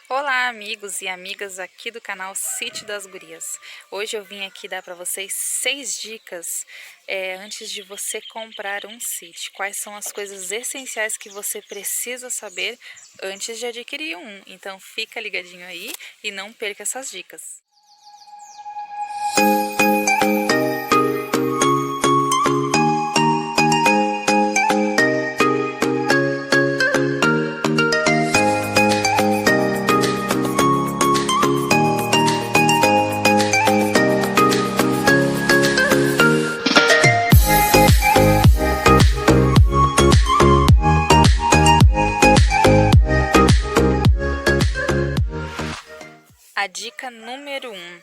Olá, amigos e amigas aqui do canal Sítio das Gurias. Hoje eu vim aqui dar para vocês 6 dicas antes de você comprar um sítio. Quais são as coisas essenciais que você precisa saber antes de adquirir um. Então fica ligadinho aí e não perca essas dicas. A dica número 1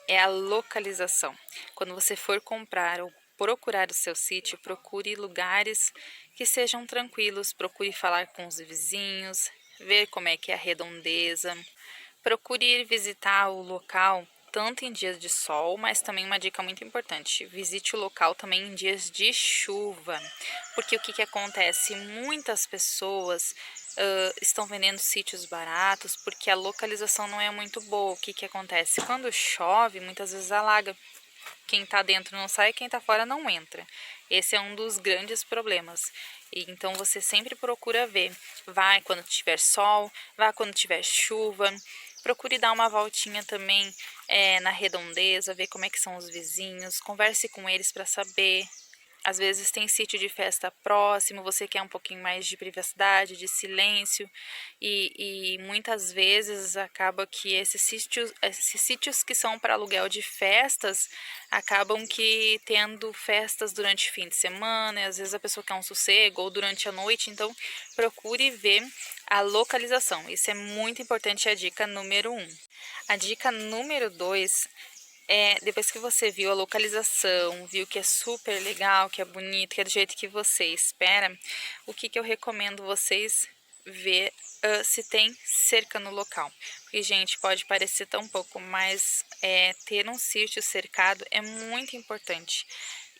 é a localização. Quando você for comprar ou procurar o seu sítio, procure lugares que sejam tranquilos, procure falar com os vizinhos, ver como é que é a redondeza, procure ir visitar o local tanto em dias de sol, mas também uma dica muito importante, visite o local também em dias de chuva, porque o que acontece? Muitas pessoas estão vendendo sítios baratos porque a localização não é muito boa. O que acontece? Quando chove, muitas vezes alaga. Quem está dentro não sai, quem está fora não entra. Esse é um dos grandes problemas. E então você sempre procura ver. Vai quando tiver sol, vai quando tiver chuva. Procure dar uma voltinha também na redondeza, ver como é que são os vizinhos. Converse com eles para saber. Às vezes tem sítio de festa próximo, você quer um pouquinho mais de privacidade, de silêncio, e muitas vezes acaba que esses sítios que são para aluguel de festas acabam que tendo festas durante o fim de semana, e às vezes a pessoa quer um sossego ou durante a noite, então procure ver a localização. Isso é muito importante, é a dica número 1. A dica número 2 depois que você viu a localização, viu que é super legal, que é bonito, que é do jeito que você espera, o que eu recomendo vocês ver se tem cerca no local. Porque, gente, pode parecer tão pouco, mas ter um sítio cercado é muito importante.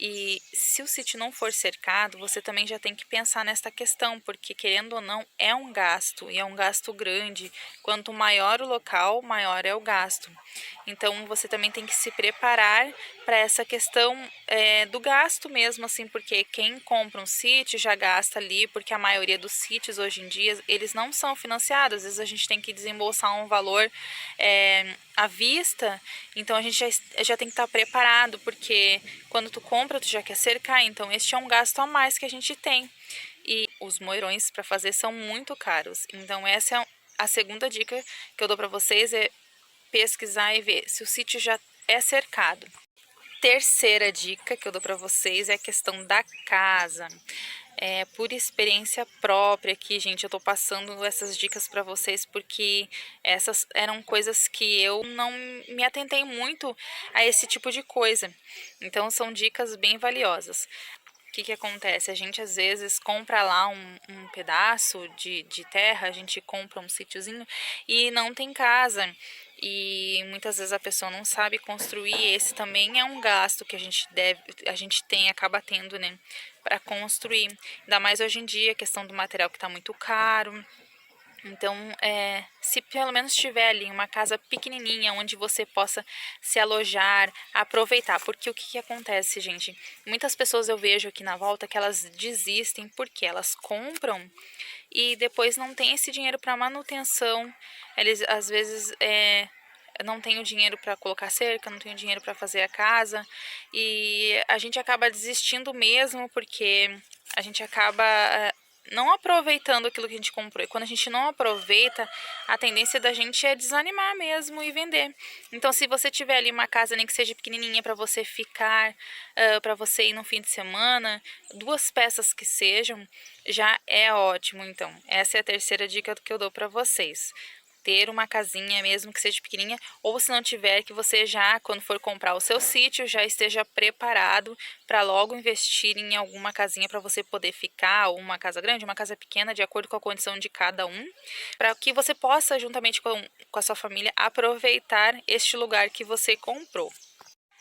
E se o sítio não for cercado, você também já tem que pensar nesta questão, porque querendo ou não, é um gasto, e é um gasto grande. Quanto maior o local, maior é o gasto. Então você também tem que se preparar para essa questão do gasto mesmo, assim, porque quem compra um sítio já gasta ali, porque a maioria dos sítios hoje em dia, eles não são financiados, às vezes a gente tem que desembolsar um valor à vista, então a gente já tem que estar preparado, porque quando tu compra, tu já quer cercar, então este é um gasto a mais que a gente tem. E os moirões para fazer são muito caros. Então essa é a segunda dica que eu dou para vocês, é pesquisar e ver se o sítio já é cercado. Terceira dica que eu dou para vocês é a questão da casa. Por experiência própria aqui, gente, eu tô passando essas dicas para vocês porque essas eram coisas que eu não me atentei muito a esse tipo de coisa. Então são dicas bem valiosas. O que acontece? A gente às vezes compra lá um pedaço de terra, a gente compra um sítiozinho e não tem casa. E muitas vezes a pessoa não sabe construir. Esse também é um gasto que a gente tem, acaba tendo, né, para construir. Ainda mais hoje em dia, a questão do material que está muito caro. Então, se pelo menos tiver ali uma casa pequenininha onde você possa se alojar, aproveitar, porque o que acontece, gente? Muitas pessoas eu vejo aqui na volta que elas desistem porque elas compram e depois não tem esse dinheiro para manutenção. Eles às vezes não tem o dinheiro para colocar cerca, não tem o dinheiro para fazer a casa e a gente acaba desistindo mesmo porque a gente acaba não aproveitando aquilo que a gente comprou. E quando a gente não aproveita, a tendência da gente é desanimar mesmo e vender. Então, se você tiver ali uma casa, nem que seja pequenininha, para você ficar, para você ir no fim de semana, 2 peças que sejam, já é ótimo. Então, essa é a terceira dica que eu dou para vocês. Ter uma casinha, mesmo que seja pequenininha, ou se não tiver, que você já, quando for comprar o seu sítio, já esteja preparado para logo investir em alguma casinha para você poder ficar, ou uma casa grande, uma casa pequena, de acordo com a condição de cada um, para que você possa, juntamente com a sua família, aproveitar este lugar que você comprou.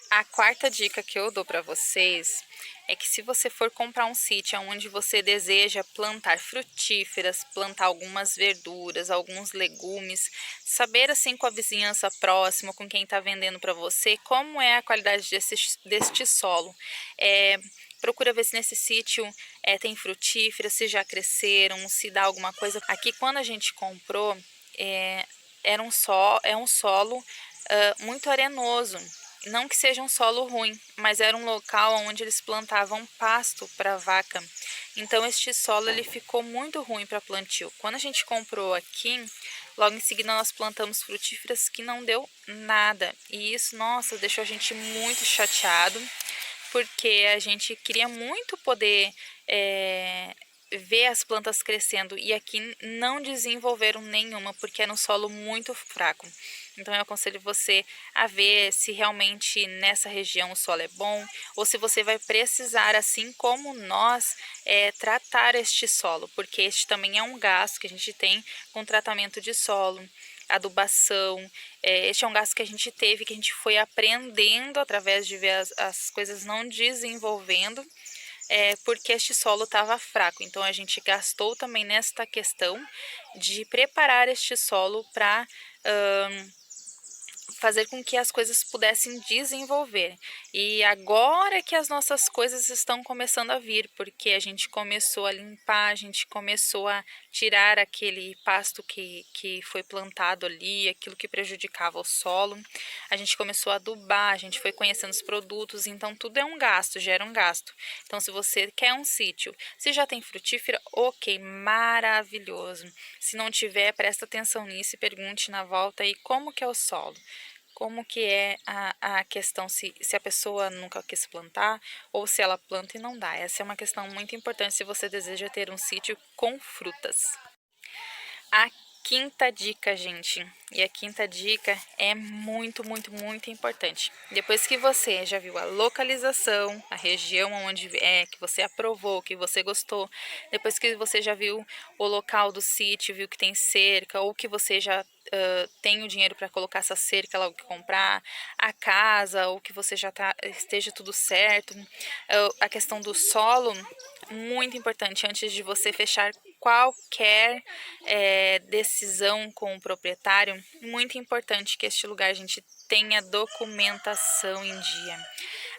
A quarta dica que eu dou para vocês é que se você for comprar um sítio onde você deseja plantar frutíferas, plantar algumas verduras, alguns legumes, saber assim com a vizinhança próxima, com quem está vendendo para você, como é a qualidade deste solo. Procura ver se nesse sítio tem frutíferas, se já cresceram, se dá alguma coisa. Aqui quando a gente comprou, é um solo muito arenoso. Não que seja um solo ruim, mas era um local onde eles plantavam pasto para vaca. Então este solo ele ficou muito ruim para plantio. Quando a gente comprou aqui, logo em seguida nós plantamos frutíferas que não deu nada. E isso, nossa, deixou a gente muito chateado, porque a gente queria muito poder ver as plantas crescendo e aqui não desenvolveram nenhuma porque era um solo muito fraco. Então eu aconselho você a ver se realmente nessa região o solo é bom ou se você vai precisar, assim como nós, tratar este solo, porque este também é um gasto que a gente tem com tratamento de solo, adubação. Este é um gasto que a gente teve, que a gente foi aprendendo através de ver as coisas não desenvolvendo, porque este solo estava fraco. Então a gente gastou também nesta questão de preparar este solo para fazer com que as coisas pudessem desenvolver. E agora que as nossas coisas estão começando a vir, porque a gente começou a limpar, a gente começou a tirar aquele pasto que foi plantado ali, aquilo que prejudicava o solo. A gente começou a adubar, a gente foi conhecendo os produtos, então tudo é um gasto, gera um gasto. Então se você quer um sítio, se já tem frutífera, ok, maravilhoso. Se não tiver, presta atenção nisso e pergunte na volta aí como que é o solo. Como que é a questão se a pessoa nunca quis plantar ou se ela planta e não dá. Essa é uma questão muito importante se você deseja ter um sítio com frutas. A quinta dica, gente, e a quinta dica é muito, muito, muito importante. Depois que você já viu a localização, a região onde que você aprovou, que você gostou, depois que você já viu o local do sítio, viu que tem cerca, ou que você já tem o dinheiro para colocar essa cerca logo que comprar, a casa, ou que você já esteja tudo certo, a questão do solo, muito importante antes de você fechar qualquer decisão com o proprietário, muito importante que este lugar a gente tenha documentação em dia.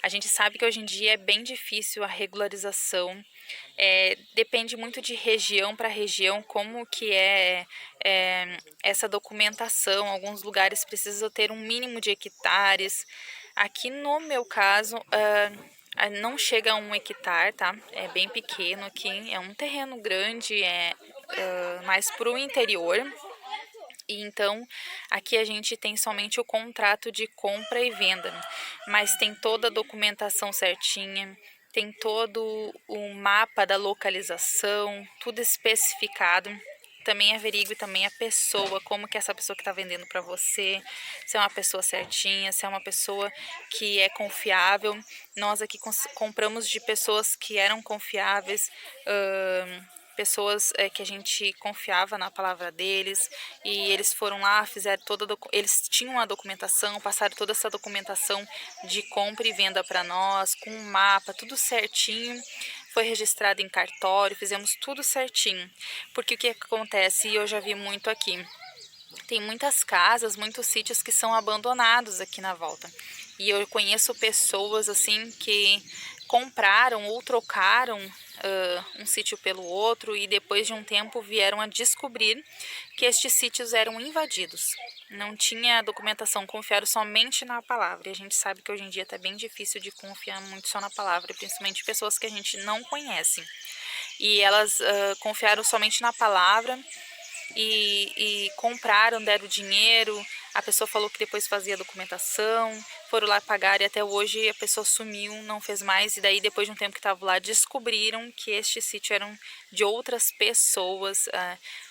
A gente sabe que hoje em dia é bem difícil a regularização, depende muito de região para região como que essa documentação. Alguns lugares precisam ter um mínimo de hectares. Aqui no meu caso, não chega a 1 hectare, tá? É bem pequeno aqui, é um terreno grande, mais para o interior. E então, aqui a gente tem somente o contrato de compra e venda, mas tem toda a documentação certinha, tem todo o mapa da localização, tudo especificado. Também averigue também a pessoa, como que essa pessoa que está vendendo para você, se é uma pessoa certinha, se é uma pessoa que é confiável. Nós aqui compramos de pessoas que eram confiáveis, pessoas que a gente confiava na palavra deles, e eles foram lá, fizeram eles tinham a documentação, passaram toda essa documentação de compra e venda para nós, com um mapa, tudo certinho, foi registrado em cartório, fizemos tudo certinho, porque o que acontece, e eu já vi muito aqui, tem muitas casas, muitos sítios que são abandonados aqui na volta, e eu conheço pessoas assim que compraram ou trocaram um sítio pelo outro e depois de um tempo vieram a descobrir que estes sítios eram invadidos. Não tinha documentação, confiaram somente na palavra. E a gente sabe que hoje em dia está bem difícil de confiar muito só na palavra, principalmente pessoas que a gente não conhece. E elas confiaram somente na palavra e compraram, deram dinheiro, a pessoa falou que depois fazia documentação, foram lá pagar e até hoje a pessoa sumiu, não fez mais, e daí depois de um tempo que estava lá descobriram que este sítio eram de outras pessoas.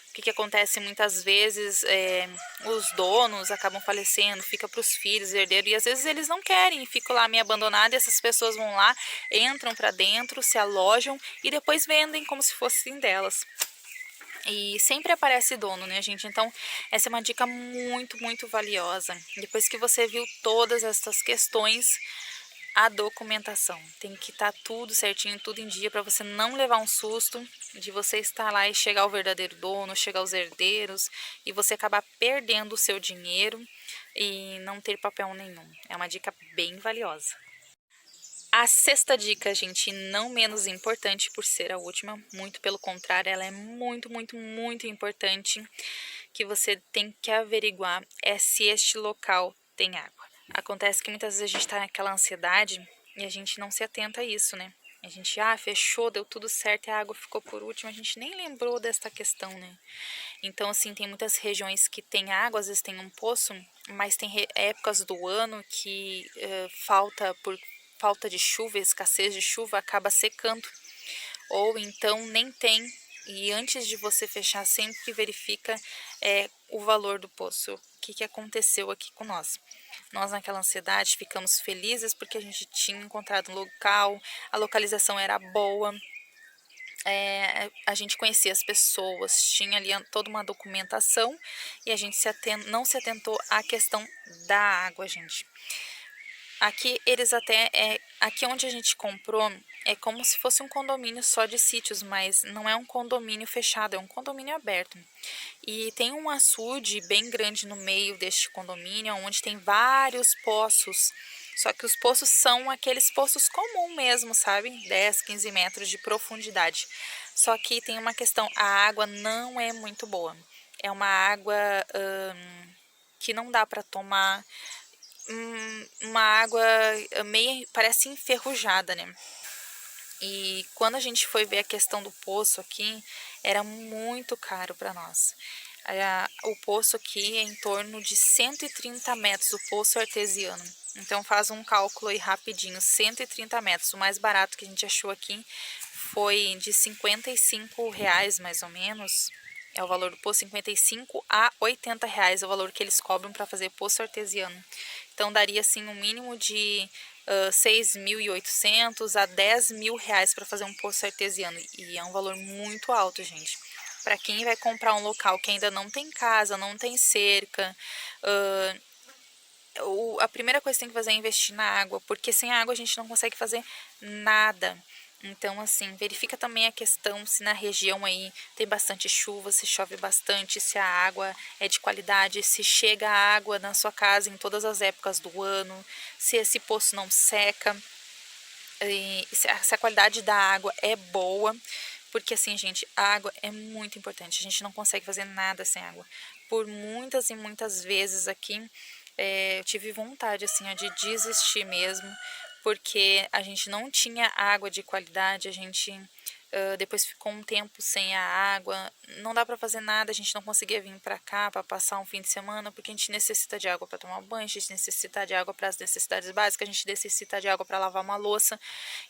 O que acontece muitas vezes, os donos acabam falecendo, fica para os filhos, herdeiros, e às vezes eles não querem, ficam lá meio abandonados, e essas pessoas vão lá, entram para dentro, se alojam e depois vendem como se fossem delas. E sempre aparece dono, né, gente? Então, essa é uma dica muito, muito valiosa. Depois que você viu todas essas questões, a documentação. Tem que estar tudo certinho, tudo em dia, para você não levar um susto de você estar lá e chegar o verdadeiro dono, chegar os herdeiros, e você acabar perdendo o seu dinheiro e não ter papel nenhum. É uma dica bem valiosa. A sexta dica, gente, não menos importante por ser a última, muito pelo contrário, ela é muito, muito, muito importante, que você tem que averiguar é se este local tem água. Acontece que muitas vezes a gente está naquela ansiedade e a gente não se atenta a isso, né? A gente, fechou, deu tudo certo e a água ficou por último, a gente nem lembrou desta questão, né? Então, assim, tem muitas regiões que tem água, às vezes tem um poço, mas tem épocas do ano que por falta de chuva, escassez de chuva, acaba secando. Ou então nem tem. E antes de você fechar, sempre verifica o valor do poço. O que aconteceu aqui com nós? Nós, naquela ansiedade, ficamos felizes porque a gente tinha encontrado um local, a localização era boa, a gente conhecia as pessoas, tinha ali toda uma documentação e a gente não se atentou à questão da água, gente. Aqui eles aqui onde a gente comprou é como se fosse um condomínio só de sítios, mas não é um condomínio fechado, é um condomínio aberto. E tem um açude bem grande no meio deste condomínio, onde tem vários poços. Só que os poços são aqueles poços comum mesmo, sabe? 10, 15 metros de profundidade. Só que tem uma questão, a água não é muito boa. É uma água que não dá para tomar, uma água meio, parece enferrujada, né? E quando a gente foi ver a questão do poço aqui, era muito caro para nós. O poço aqui é em torno de 130 metros, o poço artesiano. Então faz um cálculo aí rapidinho, 130 metros. O mais barato que a gente achou aqui foi de R$ 55 mais ou menos. É o valor do poço, 55 a R$ 80 é o valor que eles cobram para fazer poço artesiano. Então daria assim um mínimo de 6.800 a R$ 10.000 para fazer um poço artesiano. E é um valor muito alto, gente. Para quem vai comprar um local que ainda não tem casa, não tem cerca, a primeira coisa que tem que fazer é investir na água, porque sem água a gente não consegue fazer nada. Então, assim, verifica também a questão se na região aí tem bastante chuva, se chove bastante, se a água é de qualidade, se chega a água na sua casa em todas as épocas do ano, se esse poço não seca, e se a qualidade da água é boa. Porque assim, gente, a água é muito importante. A gente não consegue fazer nada sem água. Por muitas e muitas vezes aqui, eu tive vontade, assim, de desistir mesmo, porque a gente não tinha água de qualidade, a gente depois ficou um tempo sem a água, não dá para fazer nada, a gente não conseguia vir para cá para passar um fim de semana, porque a gente necessita de água para tomar banho, a gente necessita de água para as necessidades básicas, a gente necessita de água para lavar uma louça.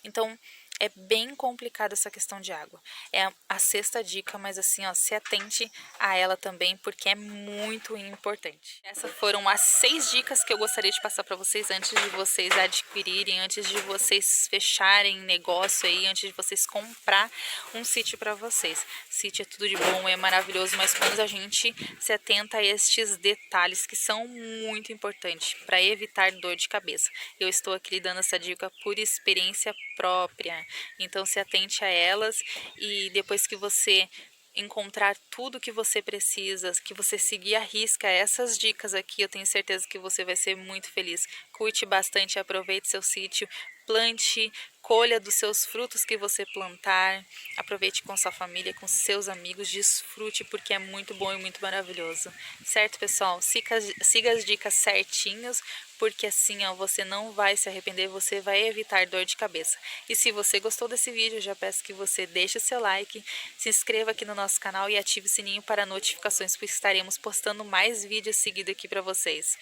Então, é bem complicada essa questão de água. É a sexta dica, mas assim, ó, se atente a ela também, porque é muito importante. Essas foram as 6 dicas que eu gostaria de passar para vocês antes de vocês adquirirem, antes de vocês fecharem negócio aí, antes de vocês comprar um sítio para vocês. Sítio é tudo de bom, é maravilhoso, mas quando a gente se atenta a estes detalhes que são muito importantes para evitar dor de cabeça. Eu estou aqui lhe dando essa dica por experiência própria. Então se atente a elas e depois que você encontrar tudo que você precisa, que você seguir à risca essas dicas aqui, eu tenho certeza que você vai ser muito feliz. Curte bastante, aproveite seu sítio, plante, colha dos seus frutos que você plantar, aproveite com sua família, com seus amigos, desfrute porque é muito bom e muito maravilhoso. Certo, pessoal? Siga as dicas certinhos, porque assim, ó, você não vai se arrepender, você vai evitar dor de cabeça. E se você gostou desse vídeo, eu já peço que você deixe o seu like, se inscreva aqui no nosso canal e ative o sininho para notificações, pois estaremos postando mais vídeos seguidos aqui para vocês.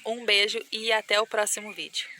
Um beijo e até o próximo vídeo.